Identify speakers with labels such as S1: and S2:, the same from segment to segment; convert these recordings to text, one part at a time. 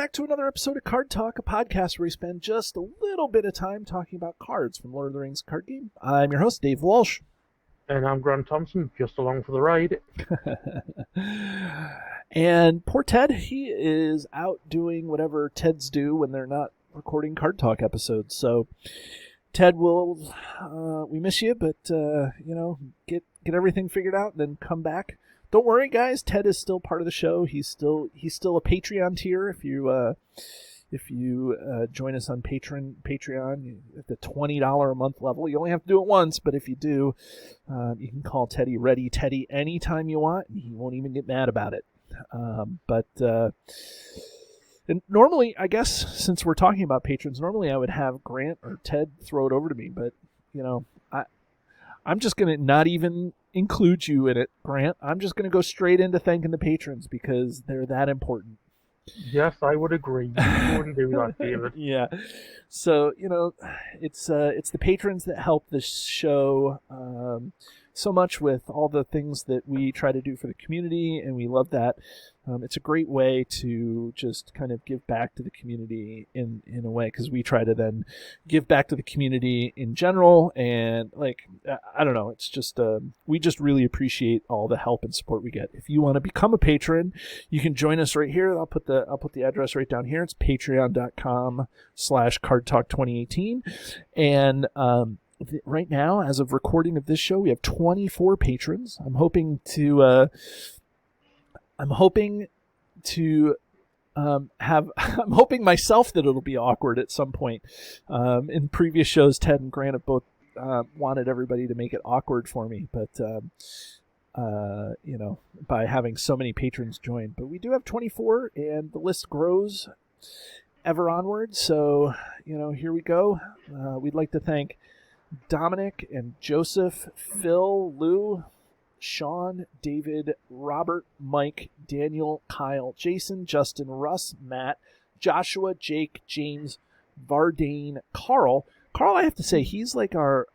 S1: back to another episode of Card Talk, a podcast where we spend just a little bit of time talking about cards from Lord of the Rings card game. I'm your host, Dave Walsh.
S2: And I'm Grant Thompson, just along for the ride.
S1: And poor Ted, he is out doing whatever Teds do when they're not recording Card Talk episodes. So, Ted, we miss you, but, get everything figured out and then come back. Don't worry, guys. Ted is still part of the show. He's still a Patreon tier. If you join us on Patreon at the $20 a month level, you only have to do it once. But if you do, you can call Teddy Ready Teddy anytime you want. He won't even get mad about it. And normally, I guess, since we're talking about patrons, normally I would have Grant or Ted throw it over to me. But I'm just gonna not even include you in it, Grant. I'm just going to go straight into thanking the patrons because they're that important.
S2: Yes, I would agree. You wouldn't do that, David.
S1: Yeah. So, it's the patrons that help this show so much with all the things that we try to do for the community, and we love that. It's a great way to just kind of give back to the community in a way, because we try to then give back to the community in general, and I don't know, it's just we just really appreciate all the help and support we get. If you want to become a patron, you can join us right here. I'll put the address right down here. It's patreon.com/cardtalk2018, and right now, as of recording of this show, we have 24 patrons. I'm hoping to I'm hoping myself that it'll be awkward at some point. In previous shows, Ted and Grant have both wanted everybody to make it awkward for me, but by having so many patrons join. But we do have 24, and the list grows ever onward. So here we go. We'd like to thank Dominic and Joseph, Phil, Lou, Sean, David, Robert, Mike, Daniel, Kyle, Jason, Justin, Russ, Matt, Joshua, Jake, James, Vardane, Carl. Carl, I have to say, he's like our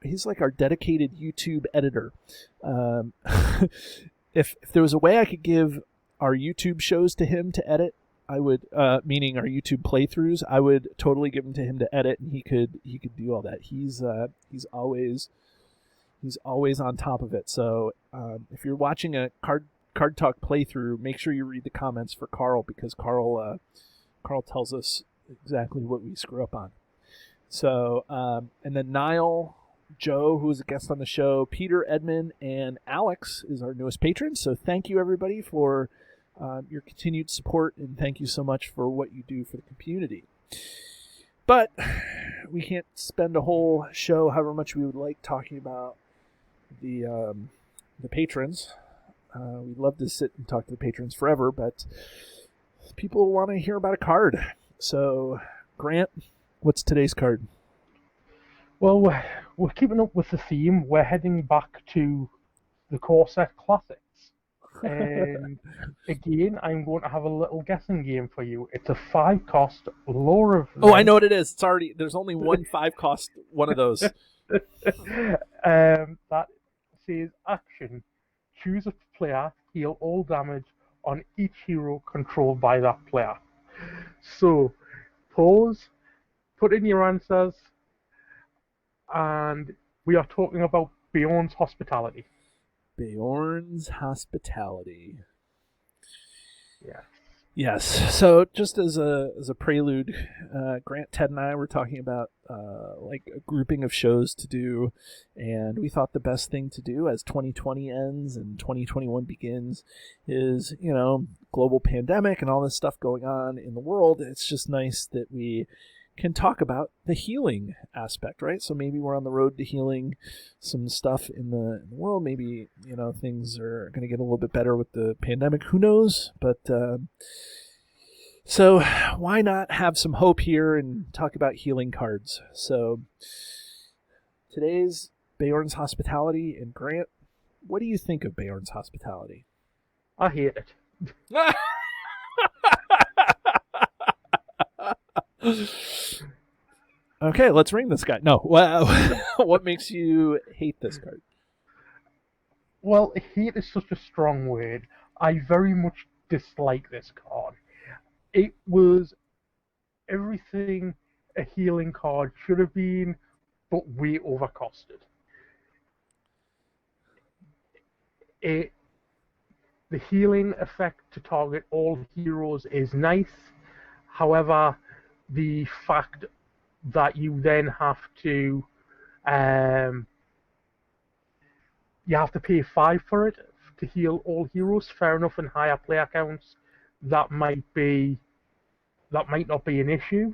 S1: dedicated YouTube editor. If there was a way I could give our YouTube shows to him to edit, I would, meaning our YouTube playthroughs, I would totally give them to him to edit, and he could do all that. He's always on top of it. So if you're watching a Card Talk playthrough, make sure you read the comments for Carl, because Carl tells us exactly what we screw up on. So and then Niall, Joe, who is a guest on the show, Peter, Edmund, and Alex is our newest patron. So thank you, everybody, for your continued support, and thank you so much for what you do for the community. But we can't spend a whole show, however much we would like, talking about the patrons. We'd love to sit and talk to the patrons forever, but people want to hear about a card. So, Grant, what's today's card?
S2: Well, we're keeping up with the theme. We're heading back to the core set classics. And again, I'm going to have a little guessing game for you. It's a 5-cost Lore of...
S1: Oh, I know what it is. It's already... There's only one 5-cost one of those.
S2: That says action. Choose a player, heal all damage on each hero controlled by that player. So, pause, put in your answers, and we are talking about Beorn's Hospitality.
S1: Beorn's Hospitality.
S2: Yeah.
S1: Yes. So just as a prelude, Grant, Ted, and I were talking about a grouping of shows to do, and we thought the best thing to do as 2020 ends and 2021 begins is, global pandemic and all this stuff going on in the world. It's just nice that we can talk about the healing aspect, right? So maybe we're on the road to healing some stuff in the world. Maybe, things are going to get a little bit better with the pandemic. Who knows? But so why not have some hope here and talk about healing cards? So today's Beorn's Hospitality. And Grant, what do you think of Beorn's Hospitality?
S2: I hate it.
S1: Okay, let's ring this guy. No, what makes you hate this card?
S2: Well, hate is such a strong word. I very much dislike this card. It was everything a healing card should have been, but way overcosted. The healing effect to target all heroes is nice. However, the fact that you then have to pay 5 for it to heal all heroes. Fair enough, in higher player counts, that might not be an issue.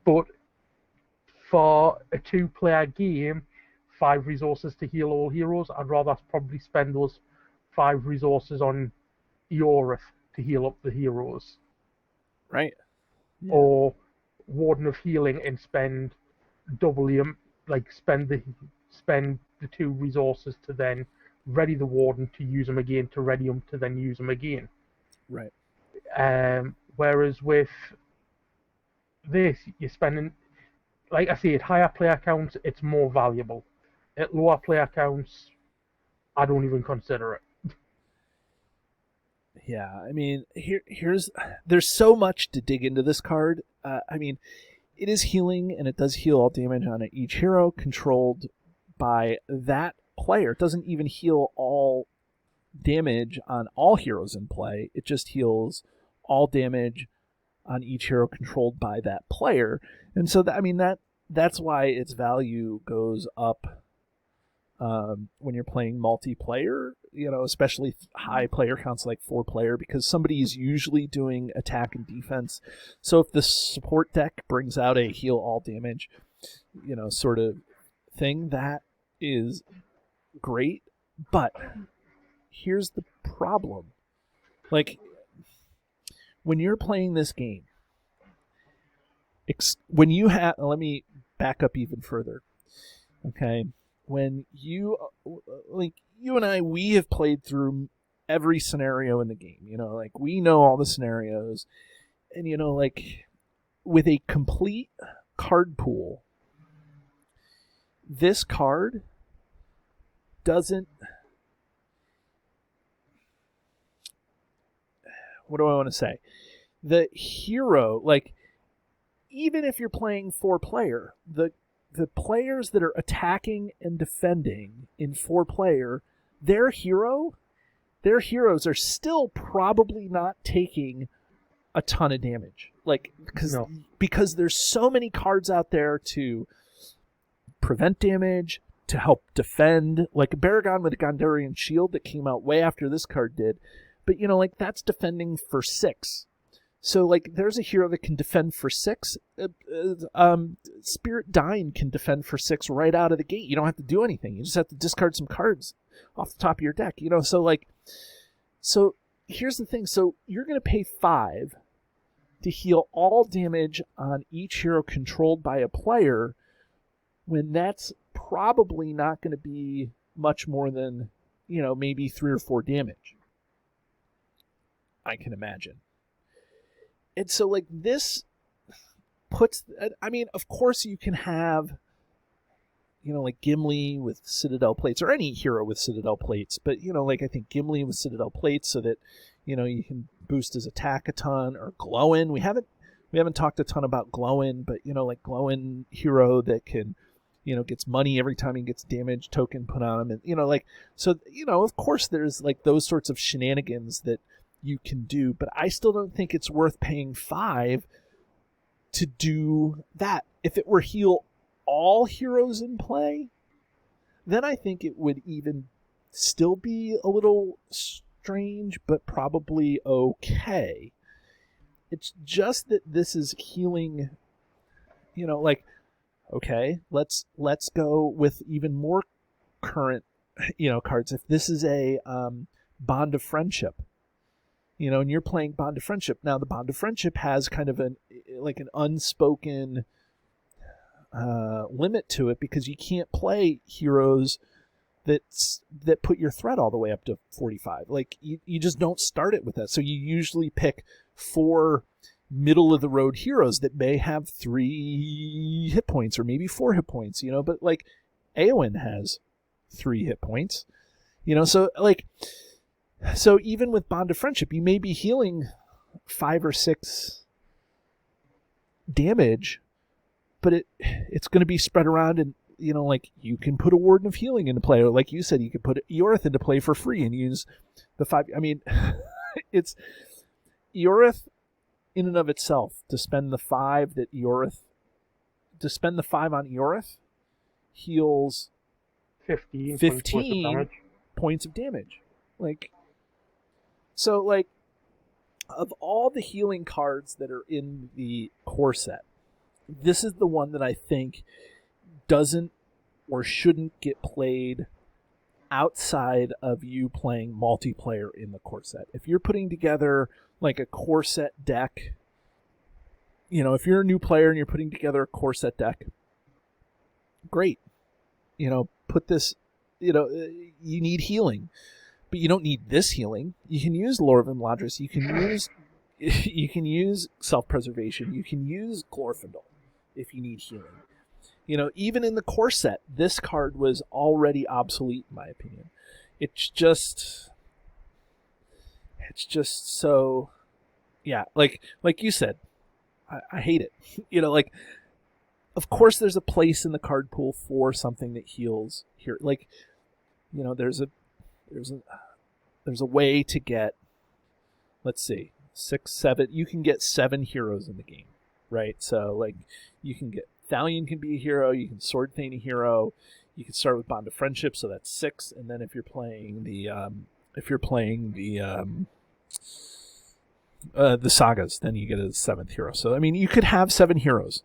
S2: But for a 2-player game, 5 resources to heal all heroes, I'd rather probably spend those 5 resources on Eorith to heal up the heroes.
S1: Right. Yeah.
S2: Or Warden of Healing and spend spend the 2 resources to then ready the Warden to use them again, to ready them to then use them again.
S1: Right.
S2: Whereas with this, you're spending, like I say, at higher player counts, it's more valuable. At lower player counts, I don't even consider it.
S1: Yeah, I mean, there's so much to dig into this card. I mean, it is healing, and it does heal all damage on each hero controlled by that player. It doesn't even heal all damage on all heroes in play. It just heals all damage on each hero controlled by that player. And so, that's why its value goes up when you're playing multiplayer, especially high player counts like 4-player, because somebody is usually doing attack and defense. So if the support deck brings out a heal all damage, sort of thing, that is great. But here's the problem. Like, when you're playing this game, let me back up even further. Okay. When you and I, we have played through every scenario in the game, we know all the scenarios, and with a complete card pool, this card doesn't, what do I want to say? The hero, even if you're playing 4-player, the players that are attacking and defending in 4-player, their heroes are still probably not taking a ton of damage. Because there's so many cards out there to prevent damage, to help defend, like a Baragon with a Gondorian shield that came out way after this card did. But that's defending for 6. So, there's a hero that can defend for 6. Spirit Dine can defend for 6 right out of the gate. You don't have to do anything. You just have to discard some cards off the top of your deck. So here's the thing. So you're going to pay 5 to heal all damage on each hero controlled by a player, when that's probably not going to be much more than, maybe 3 or 4 damage, I can imagine. And so, this puts, of course you can have, Gimli with Citadel plates, or any hero with Citadel plates, but, I think Gimli with Citadel plates so that, you can boost his attack a ton, or Glowin. We haven't talked a ton about Glowin, but, Glowin hero that can, gets money every time he gets damage token put on him. And, so, of course there's, those sorts of shenanigans that you can do, but I still don't think it's worth paying 5 to do that. If it were heal all heroes in play, then I think it would even still be a little strange, but probably okay. It's just that this is healing, okay, let's go with even more current, cards. If this is a Bond of Friendship, and you're playing Bond of Friendship. Now, the Bond of Friendship has kind of an unspoken limit to it, because you can't play heroes that put your threat all the way up to 45. You just don't start it with that. So you usually pick 4 middle-of-the-road heroes that may have 3 hit points, or maybe 4 hit points, but, Eowyn has 3 hit points, So even with Bond of Friendship, you may be healing 5 or 6 damage, but it's going to be spread around, and like you can put a Warden of Healing into play, or like you said, you could put Eorith into play for free and use the 5. I mean, it's Eorith in and of itself to spend the 5 on Eorith heals 15 points of damage. Like, so like, of all the healing cards that are in the core set, this is the one that I think doesn't or shouldn't get played outside of you playing multiplayer in the core set. If you're putting together like a core set deck, if you're a new player and you're putting together a core set deck, great. Put this, you need healing, but you don't need this healing. You can use Lore of Imladris. You can use self-preservation. You can use Glorfindel if you need healing. Even in the core set, this card was already obsolete in my opinion. It's just so, yeah, like you said, I hate it. Like, of course there's a place in the card pool for something that heals here. Like, there's a way to get, let's see, 6, 7, you can get 7 heroes in the game, right? So like you can get Thalion can be a hero, you can Sword Thane a hero, you can start with Bond of Friendship, so that's 6, and then if you're playing the sagas, then you get a 7th hero. So I mean, you could have 7 heroes.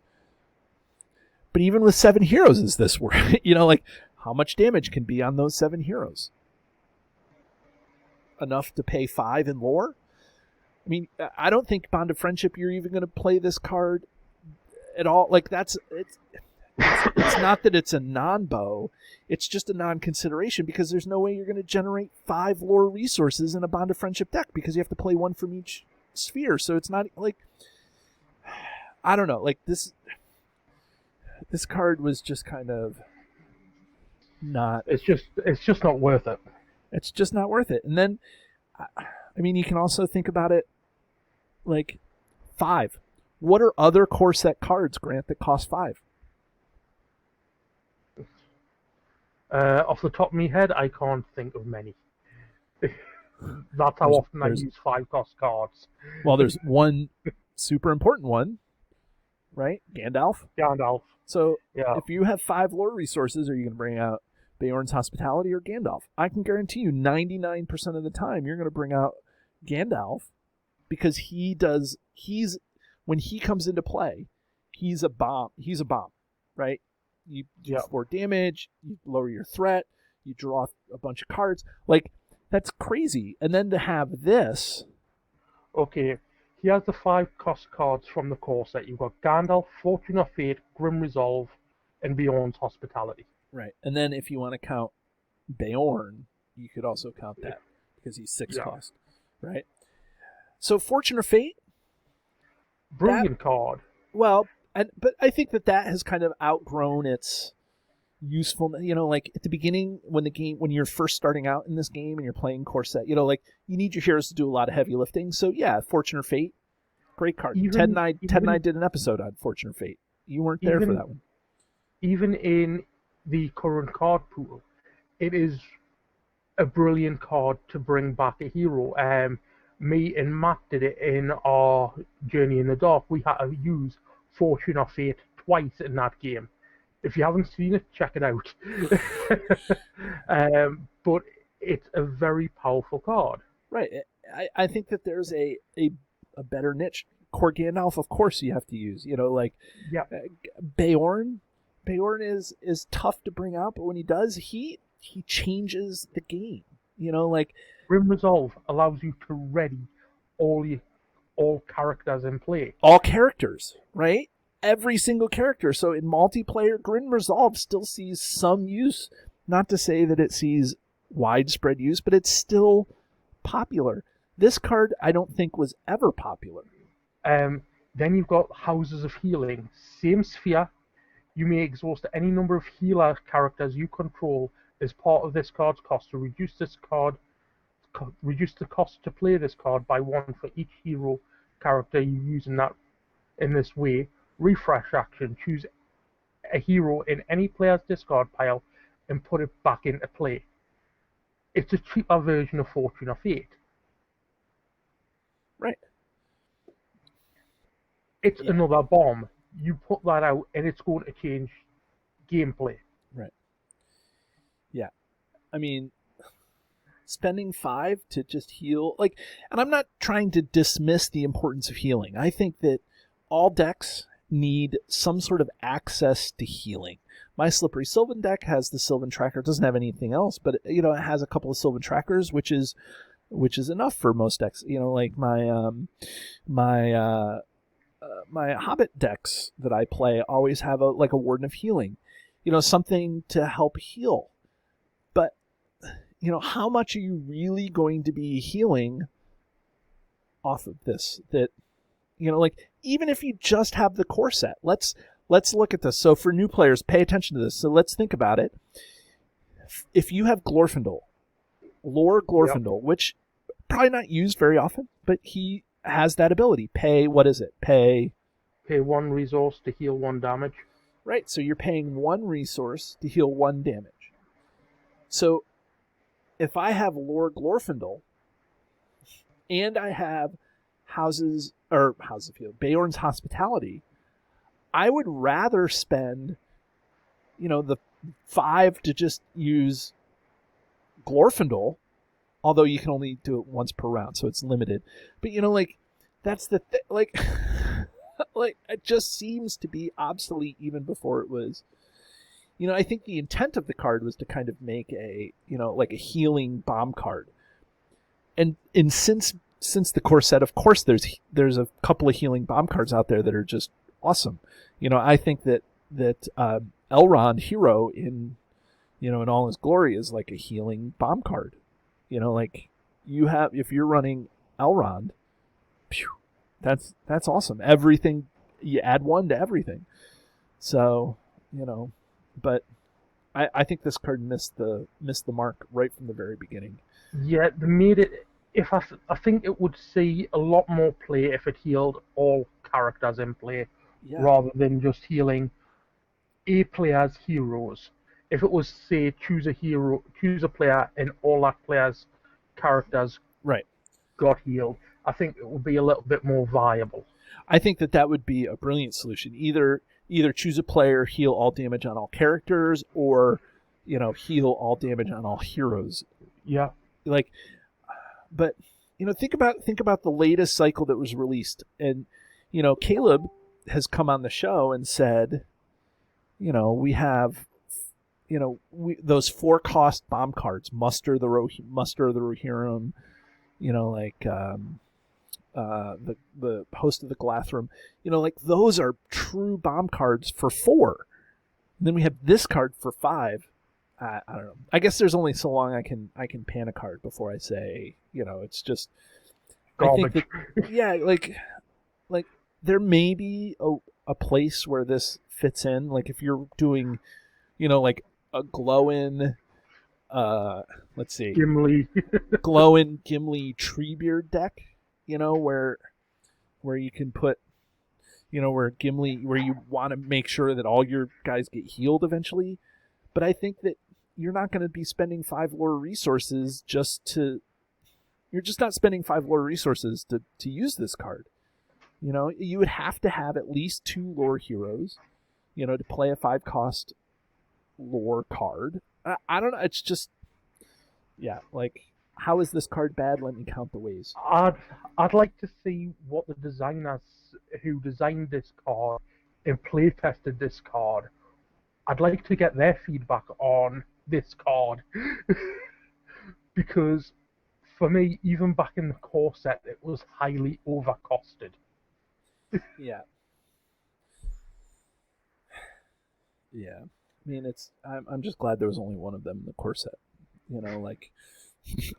S1: But even with 7 heroes, is this worth? Like, how much damage can be on those 7 heroes? Enough to pay 5 in lore? I mean, I don't think Bond of Friendship you're even going to play this card at all. Like, it's not that it's a non-bow. It's just a non-consideration because there's no way you're going to generate 5 lore resources in a Bond of Friendship deck because you have to play 1 from each sphere. So it's not like, I don't know, like this card was just kind of not.
S2: It's just not worth it.
S1: It's just not worth it. And then, I mean, you can also think about it like 5. What are other core set cards, Grant, that cost 5?
S2: Off the top of my head, I can't think of many. That's how often I use 5 cost cards.
S1: Well, there's one super important one, right? Gandalf. So
S2: yeah.
S1: If you have 5 lore resources, are you going to bring out Beorn's Hospitality or Gandalf? I can guarantee you 99% of the time you're going to bring out Gandalf because when he comes into play, he's a bomb, right? You do 4 damage, you lower your threat, you draw a bunch of cards. Like, that's crazy. And then to have this.
S2: Okay, he has the 5 cost cards from the core set. You've got Gandalf, Fortune of Fate, Grim Resolve, and Beorn's Hospitality.
S1: Right. And then if you want to count Beorn, you could also count that because he's 6 cost. Right? So Fortune of Fate.
S2: Brilliant card.
S1: Well, but I think that has kind of outgrown its usefulness. Like at the beginning when you're first starting out in this game and you're playing core set, like you need your heroes to do a lot of heavy lifting. So yeah, Fortune or Fate, great card. Ted and I did an episode on Fortune or Fate. You weren't there for that one.
S2: Even in the current card pool, it is a brilliant card to bring back a hero. Me and Matt did it in our Journey in the Dark. We had to use Fortune or Fate twice in that game. If you haven't seen it, check it out. But it's a very powerful card. Right.
S1: I think that there's a better niche. Core Gandalf, of course, you have to use. Beorn. Beorn is tough to bring out, but when he does, he changes the game.
S2: Grim Resolve allows you to ready all characters in play.
S1: All characters, right? Every single character. So in multiplayer, Grim Resolve still sees some use. Not to say that it sees widespread use, but it's still popular. This card, I don't think, was ever popular.
S2: Then you've got Houses of Healing. Same sphere. You may exhaust any number of healer characters you control as part of this card's cost to reduce the cost to play this card by 1 for each hero character you use in this way, refresh action, choose a hero in any player's discard pile and put it back into play. It's a cheaper version of Fortune or Fate.
S1: Right.
S2: It's another bomb. You put that out and it's going to change gameplay.
S1: Right. Yeah. I mean, spending 5 to just heal, like, and I'm not trying to dismiss the importance of healing. I think that all decks need some sort of access to healing. My Slippery Sylvan deck has the Sylvan Tracker. It doesn't have anything else, but it has a couple of Sylvan Trackers, which is enough for most decks. Like my Hobbit decks that I play always have a Warden of Healing, something to help heal. But how much are you really going to be healing off of this? That even if you just have the core set, let's look at this. So for new players, pay attention to this. So let's think about it. If you have Glorfindel, Lore Glorfindel, which probably not used very often, but he has that ability. Pay
S2: 1 resource to heal 1 damage.
S1: Right, so you're paying 1 resource to heal 1 damage. So if I have Lore Glorfindel and I have Houses of Heal, Beorn's Hospitality, I would rather spend, the 5 to just use Glorfindel, although you can only do it once per round, so it's limited. But that's the thing. It just seems to be obsolete even before it was. I think the intent of the card was to kind of make a a healing bomb card, and since the core set, of course, there's a couple of healing bomb cards out there that are just awesome. I think that Elrond Hero in all his glory is like a healing bomb card. If you're running Elrond, that's awesome. Everything, you add 1 to everything. So, but I think this card missed the mark right from the very beginning.
S2: Yeah, they made it. I think it would see a lot more play if it healed all characters in play, rather than just healing a player's heroes. If it was, say, choose a player, and all that player's characters got healed, I think it would be a little bit more viable.
S1: I think that would be a brilliant solution. Either choose a player, heal all damage on all characters, or heal all damage on all heroes.
S2: Yeah.
S1: But think about the latest cycle that was released, and Caleb has come on the show and said, we have those 4 cost bomb cards, muster the Rohirrim, the Host of the Galathrim, those are true bomb cards for 4. And then we have this card for 5. I don't know. I guess there's only so long I can pan a card before I say, it's just
S2: garbage.
S1: I think that, there may be a place where this fits in. Like if you're doing, a Glowin, let's see,
S2: Gimli,
S1: Glowin Gimli Treebeard deck, where you can put, where you want to make sure that all your guys get healed eventually. But I think that you're not going to be spending 5 lore resources you're just not spending 5 lore resources to use this card. You would have to have at least 2 lore heroes, to play a 5 cost lore card. I don't know. It's just, how is this card bad? Let me count the ways.
S2: I'd like to see what the designers who designed this card and play tested this card. I'd like to get their feedback on this card because for me, even back in the core set, it was highly overcosted.
S1: Yeah. I mean, I'm just glad there was only one of them in the core set.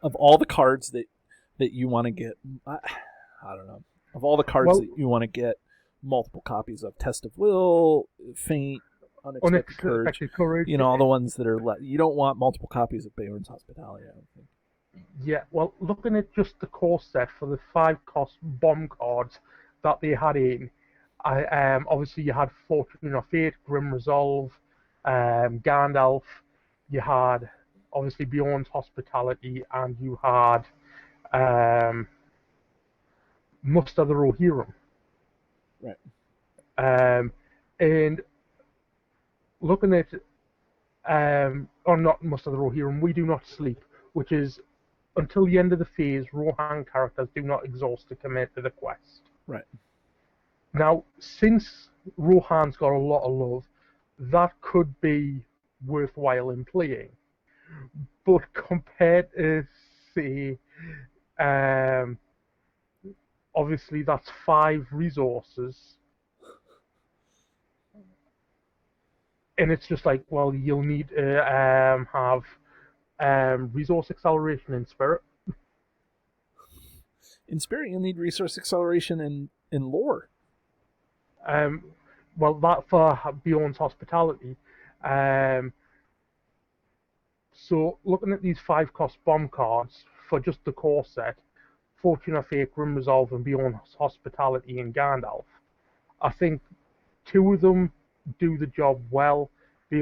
S1: Of all the cards that you want to get, I don't know. Of all the cards that you want to get multiple copies of, Test of Will, Feint, Unexpected Courage, all the ones that are you don't want multiple copies of Beorn's Hospitality, I don't think.
S2: Yeah, well, looking at just the core set for the 5 cost bomb cards that they had in, Obviously you had Fortune or Fate, Grim Resolve, Gandalf. You had obviously Beorn's Hospitality, and you had Muster the Rohirrim.
S1: Right.
S2: And looking at or not Muster the Rohirrim, We Do Not Sleep, which is until the end of the phase, Rohan characters do not exhaust to commit to the quest.
S1: Right.
S2: Now, since Rohan's got a lot of love, that could be worthwhile in playing. But compared to, say, obviously that's 5 resources, and it's just like, well, you'll need to have resource acceleration in Spirit.
S1: In Spirit, you'll need resource acceleration in lore.
S2: Well, that for Beorn's Hospitality. So, looking at these 5-cost bomb cards for just the core set, Fortune of Fate, Grim Resolve, and Beorn's Hospitality and Gandalf, I think 2 of them do the job well. 3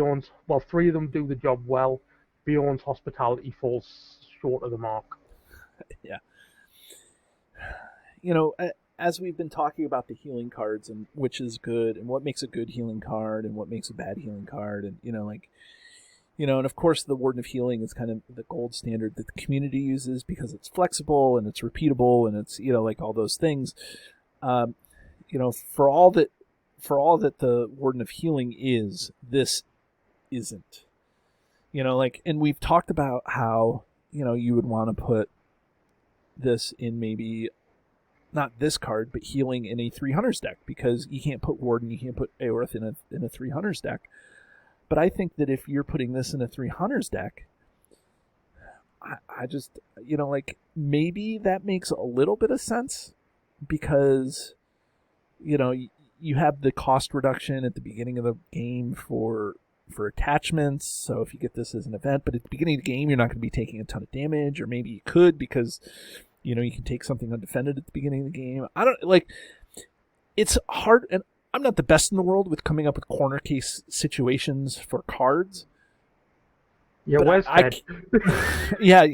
S2: of them do the job well. Beorn's Hospitality falls short of the mark.
S1: Yeah. As we've been talking about the healing cards and which is good and what makes a good healing card and what makes a bad healing card, and and of course the Warden of Healing is kind of the gold standard that the community uses because it's flexible and it's repeatable and it's all those things. For all that the Warden of Healing is, this isn't. And we've talked about how you would want to put this in maybe not this card, but healing in a 300s deck, because you can't put Warden, you can't put Aorith in a 300s deck. But I think that if you're putting this in a 300s deck, I just, maybe that makes a little bit of sense, because, you have the cost reduction at the beginning of the game for attachments. So if you get this as an event, but at the beginning of the game, you're not going to be taking a ton of damage, or maybe you could because you can take something undefended at the beginning of the game. It's hard, and I'm not the best in the world with coming up with corner case situations for cards.
S2: Yeah, where's Ted?
S1: Yeah,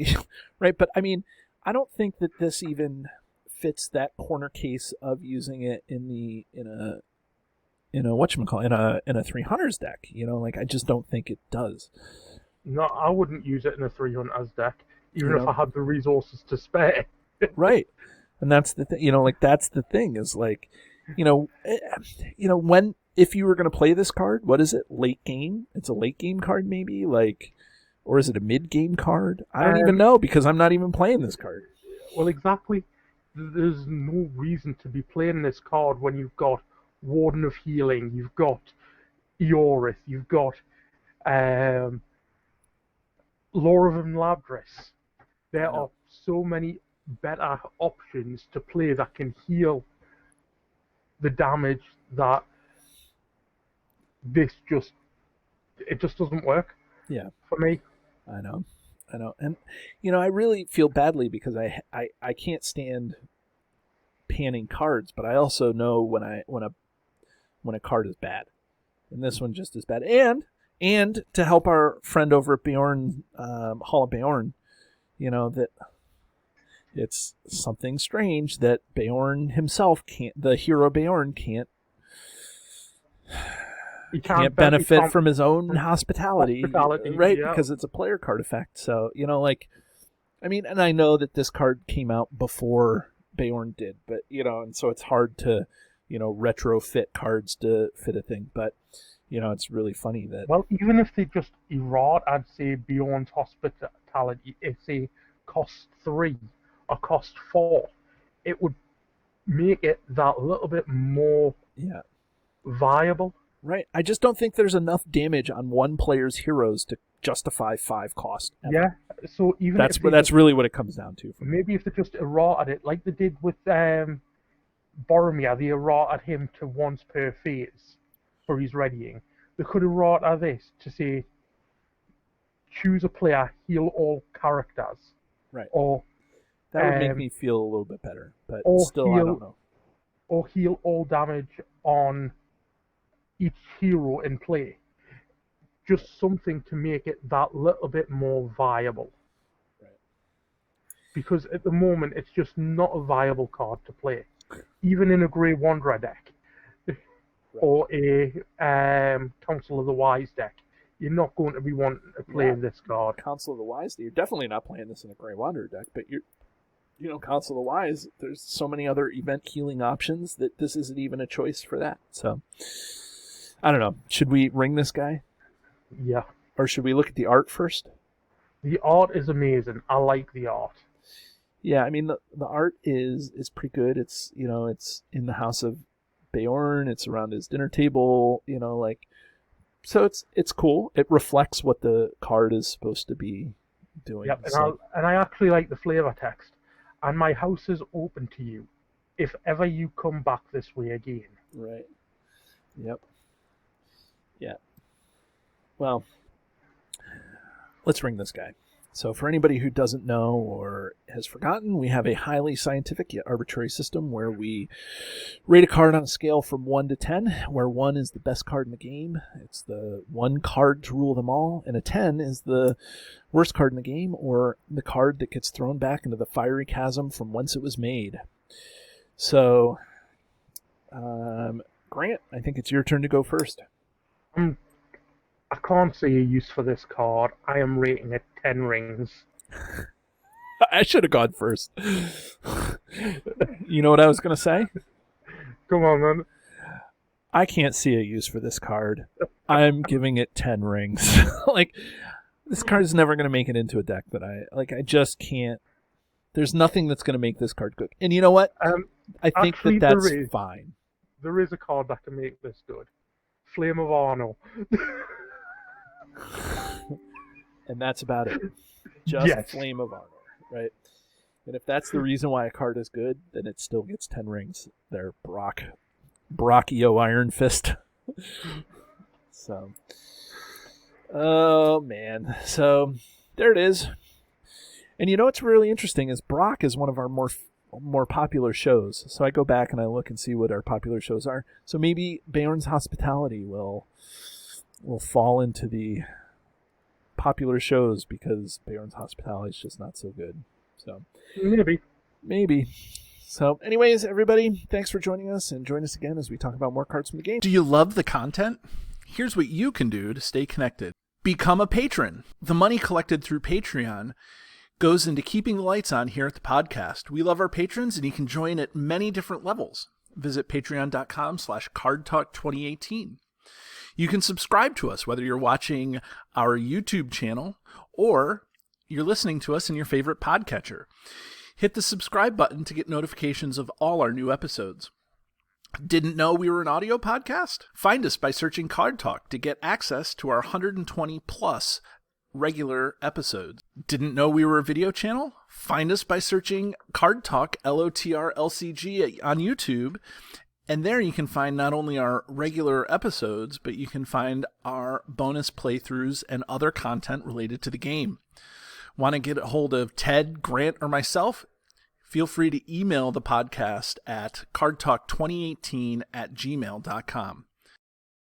S1: right. But I mean, I don't think that this even fits that corner case of using it in a 300s deck. I just don't think it does.
S2: No, I wouldn't use it in a 300s deck, even if I had the resources to spare.
S1: Right. And that's the thing, that's the thing is when, if you were going to play this card, what is it? Late game? It's a late game card maybe, or is it a mid game card? I don't even know, because I'm not even playing this card.
S2: Well, exactly. There's no reason to be playing this card when you've got Warden of Healing, you've got Eorith, you've got Lore of Lavdris. There are so many better options to play that can heal the damage that it just doesn't work.
S1: Yeah,
S2: for me.
S1: I know, and I really feel badly because I can't stand panning cards, but I also know when a card is bad, and this one just is bad. And to help our friend over at Beorn, Hall of Beorn, that it's something strange that Beorn himself can't, the hero Beorn can't benefit from his own hospitality, right? Yeah. Because it's a player card effect. So, and I know that this card came out before Beorn did, but, and so it's hard to, retrofit cards to fit a thing, but, it's really funny that...
S2: Well, even if they just errate, I'd say Beorn's Hospitality, it's a cost 3 or cost 4, it would make it that little bit more viable.
S1: Right. I just don't think there's enough damage on one player's heroes to justify 5 cost. Ever.
S2: Yeah. So even
S1: that's really what it comes down to.
S2: Maybe if they just errated it, like they did with Boromir, they errated him to once per phase for his readying. They could errate this to say, choose a player, heal all characters.
S1: Right.
S2: Or
S1: that would make me feel a little bit better, but
S2: or
S1: still,
S2: heal,
S1: I don't know.
S2: or heal all damage on each hero in play. Just something to make it that little bit more viable.
S1: Right.
S2: Because at the moment, it's just not a viable card to play. Even in a Grey Wanderer deck, right, or a Council of the Wise deck, you're not going to be wanting to play this card.
S1: Council of the Wise, you're definitely not playing this in a Grey Wanderer deck, but Council of the Wise, there's so many other event healing options that this isn't even a choice for that. So, I don't know. Should we ring this guy?
S2: Yeah.
S1: Or should we look at the art first?
S2: The art is amazing. I like the art.
S1: Yeah, I mean, the art is pretty good. It's, it's in the house of Beorn. It's around his dinner table, so it's cool. It reflects what the card is supposed to be doing.
S2: Yep, and I actually like the flavor text. And my house is open to you if ever you come back this way again.
S1: Right. Yep. Yeah. Well, let's ring this guy. So for anybody who doesn't know or has forgotten, we have a highly scientific yet arbitrary system where we rate a card on a scale from 1 to 10, where 1 is the best card in the game. It's the one card to rule them all, and a 10 is the worst card in the game, or the card that gets thrown back into the fiery chasm from whence it was made. So, Grant, I think it's your turn to go first.
S2: I can't see a use for this card. I am rating it 10 rings.
S1: I should have gone first. You know what I was going to say?
S2: Come on, man.
S1: I can't see a use for this card. I'm giving it 10 rings. This card is never going to make it into a deck that I just can't. There's nothing that's going to make this card good. And you know what? I think that's fine.
S2: There is a card that can make this good. Flame of Arno.
S1: And that's about it. Just
S2: yes.
S1: Flame of Honor, right? And if that's the reason why a card is good, then it still gets 10 rings. They're Brockio Iron Fist. So, oh man. So, there it is. And you know what's really interesting is Brock is one of our more popular shows. So I go back and I look and see what our popular shows are. So maybe Beorn's Hospitality will fall into the popular shows because Beorn's Hospitality is just not so good. So maybe. So anyways, everybody, thanks for joining us, and join us again as we talk about more cards from the game.
S3: Do you love the content? Here's what you can do to stay connected. Become a patron. The money collected through Patreon goes into keeping the lights on here at the podcast. We love our patrons, and you can join at many different levels. Visit patreon.com/cardtalk2018. You can subscribe to us, whether you're watching our YouTube channel or you're listening to us in your favorite podcatcher. Hit the subscribe button to get notifications of all our new episodes. Didn't know we were an audio podcast? Find us by searching Card Talk to get access to our 120 plus regular episodes. Didn't know we were a video channel? Find us by searching Card Talk LOTR LCG on YouTube. And there you can find not only our regular episodes, but you can find our bonus playthroughs and other content related to the game. Want to get a hold of Ted, Grant, or myself? Feel free to email the podcast at cardtalk2018@gmail.com.